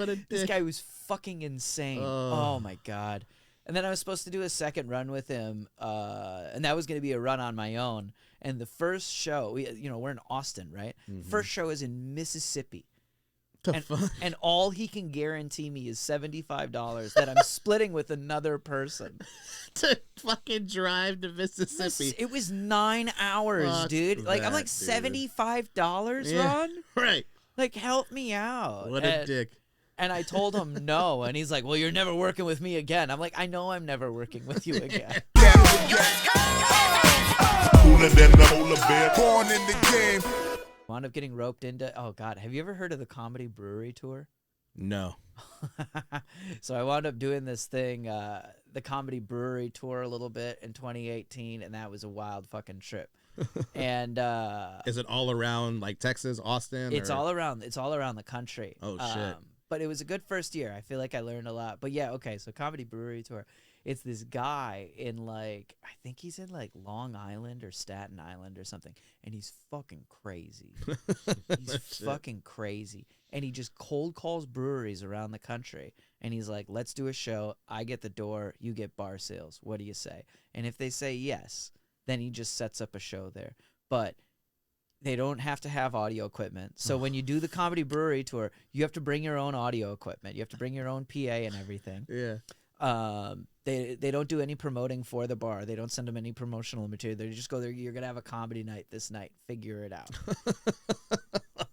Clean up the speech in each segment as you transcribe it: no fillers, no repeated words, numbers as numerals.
What a dick. This guy was fucking insane. Oh my God. And then I was supposed to do a second run with him, and that was going to be a run on my own. And the first show, we're in Austin, right? First show is in Mississippi. And all he can guarantee me is $75 that I'm splitting with another person. To fucking drive to Mississippi. It was 9 hours, dude. Like, I'm like, $75, Ron? Right. Like, help me out. What a dick. And I told him no, and he's like, well, you're never working with me again. I'm like, I know I'm never working with you again. Cooler than the polar bear. Born in the game. Wound up getting roped into, oh God, have you ever heard of the Comedy Brewery Tour? No. So I wound up doing this thing, the Comedy Brewery Tour a little bit in 2018, and that was a wild fucking trip. And is it all around like Texas, Austin? It's all around the country. Oh shit. But it was a good first year. I feel like I learned a lot. But yeah, okay, so Comedy Brewery Tour. It's this guy in like, I think he's in like Long Island or Staten Island or something. And he's fucking crazy. He's fucking crazy. And he just cold calls breweries around the country. And he's like, let's do a show. I get the door. You get bar sales. What do you say? And if they say yes, then he just sets up a show there. But they don't have to have audio equipment. So when you do the Comedy Brewery Tour, you have to bring your own audio equipment. You have to bring your own PA and everything. Yeah. They don't do any promoting for the bar. They don't send them any promotional material. They just go there. You're gonna have a comedy night this night. Figure it out.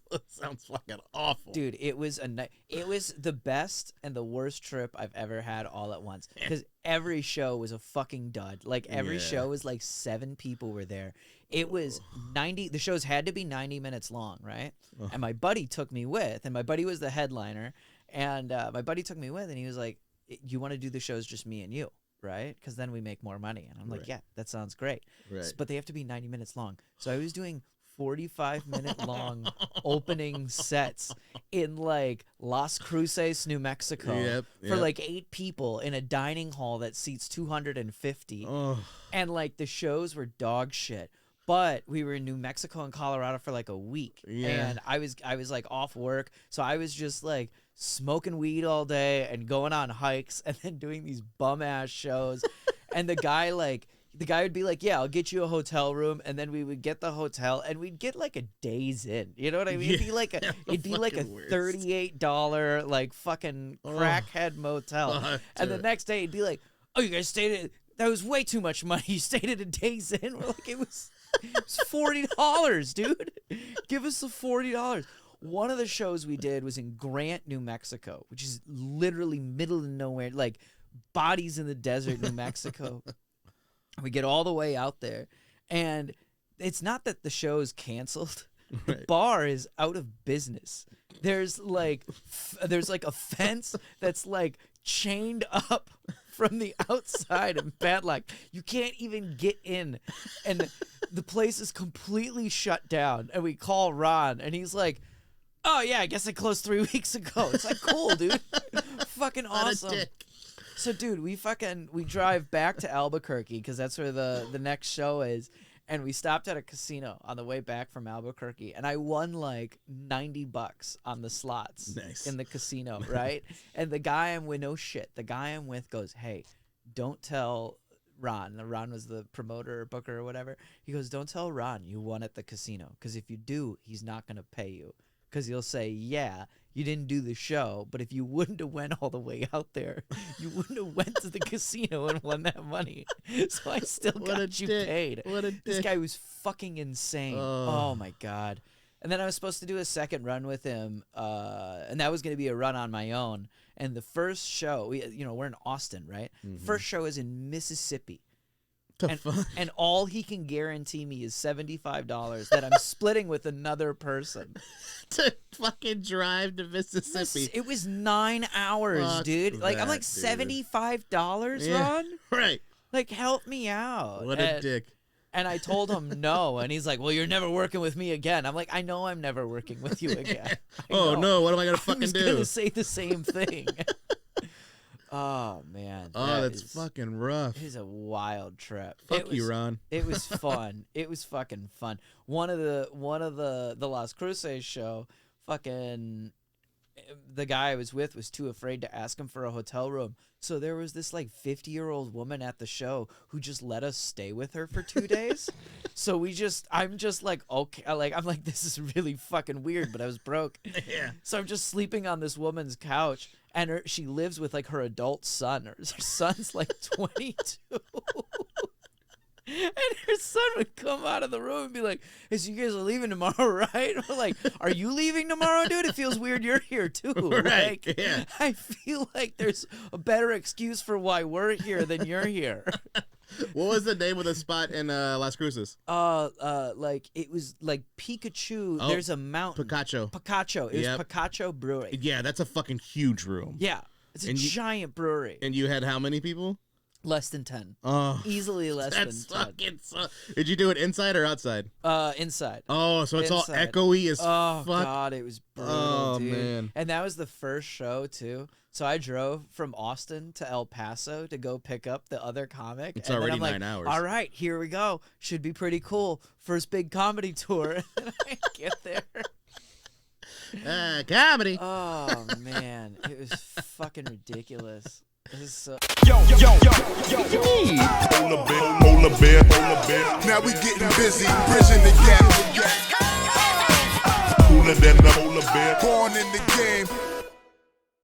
That sounds fucking awful, dude. It was it was the best and the worst trip I've ever had all at once. Because every show was a fucking dud. Like every show was like 7 people were there. It was 90. The shows had to be 90 minutes long, right? And my buddy took me with, and my buddy was the headliner. And my buddy took me with, and he was like, you want to do the shows just me and you, right? Because then we make more money. And I'm like, yeah, that sounds great. Right. But they have to be 90 minutes long. So I was doing 45-minute long opening sets in like Las Cruces, New Mexico for like 8 people in a dining hall that seats 250. And like the shows were dog shit. But we were in New Mexico and Colorado for like a week. And I was like off work. So I was just like smoking weed all day and going on hikes and then doing these bum ass shows. And the guy would be like, yeah, I'll get you a hotel room. And then we would get the hotel and we'd get like a day's in. You know what I mean? It'd be like a $38 like fucking crackhead motel. And the next day it'd be like, oh, you guys stayed at, that was way too much money. You stayed at a day's in. We're like, it was $40, dude. Give us the $40. One of the shows we did was in Grant, New Mexico, which is literally middle of nowhere, like bodies in the desert, New Mexico. We get all the way out there, and it's not that the show's canceled. The bar is out of business. There's like a fence that's like chained up from the outside and padlock. You can't even get in, and the place is completely shut down. And we call Ron, and he's like, oh yeah, I guess I closed 3 weeks ago. It's like, cool, dude. Fucking awesome. So dude, we drive back to Albuquerque because that's where the next show is. And we stopped at a casino on the way back from Albuquerque, and I won like $90 on the slots in the casino, right? And the guy I'm with, the guy I'm with goes, hey, don't tell Ron. Ron was the promoter or booker or whatever. He goes, don't tell Ron you won at the casino, because if you do, he's not going to pay you. Because he'll say, yeah, you didn't do the show, but if you wouldn't have went all the way out there, you wouldn't have went to the casino and won that money. So I still got you paid. This guy was fucking insane. Oh my God. And then I was supposed to do a second run with him, and that was going to be a run on my own. And the first show, we're in Austin, right? First show is in Mississippi. And all he can guarantee me is $75 that I'm splitting with another person. To fucking drive to Mississippi. It was 9 hours, dude. Like, I'm like, $75, Ron? Right. Like, help me out. What a dick. And I told him no, and he's like, well, you're never working with me again. I'm like, I know I'm never working with you again. Oh, no, what am I going to fucking do? I was going to say the same thing. Oh, man. Oh, that's fucking rough. It is a wild trip. Fuck you, Ron. It was fun. It was fucking fun. One of the Las Cruces show, fucking, the guy I was with was too afraid to ask him for a hotel room. So there was this like 50-year-old woman at the show who just let us stay with her for 2 days. So I'm just like, okay, I'm like, this is really fucking weird, but I was broke. Yeah. So I'm just sleeping on this woman's couch, and she lives with like her adult son. Her son's like 22. And her son would come out of the room and be like, hey, so you guys are leaving tomorrow, right? And we're like, are you leaving tomorrow, dude? It feels weird you're here, too. Right, Like, yeah. I feel like there's a better excuse for why we're here than you're here. What was the name of the spot in Las Cruces? Like, it was like Pikachu. Oh, there's a mountain. Picacho. It was Picacho Brewery. Yeah, that's a fucking huge room. Yeah. It's a giant brewery. And you had how many people? Less than 10. Oh, Easily less than 10. that's fucking. Did you do it inside or outside? Inside. Oh, so it's all Inside. echoey as Oh, fuck. God, it was brutal, Oh, dude. man. And that was the first show, too. So I drove from Austin to El Paso to go pick up the other comic. It's and already then I'm 9 hours. All right, here we go. Should be pretty cool. First big comedy tour. And then I get there. Comedy. Oh, man. It was fucking ridiculous. This is so... Hold a bit. Now we getting busy, bridging the gap. Cooler than the polar bear. Born in the game,